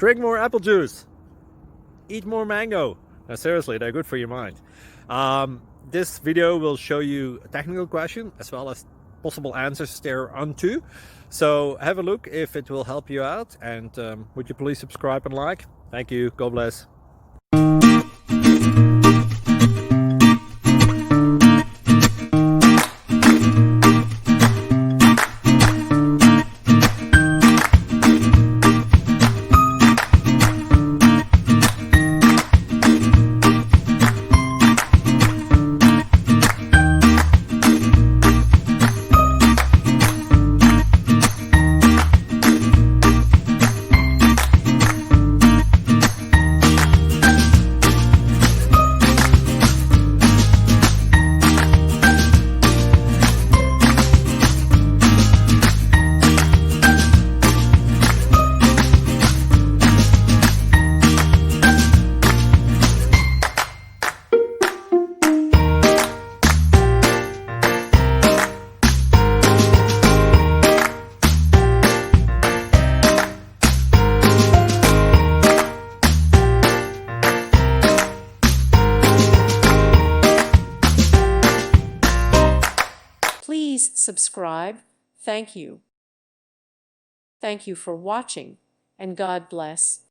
Drink more apple juice. Eat more mango. Now, seriously, they're good for your mind. This video will show you a technical question as well as possible answers thereunto. So have a look if it will help you out, and would you please subscribe and like? Thank you. God bless. Please subscribe. Thank you. Thank you for watching, and God bless.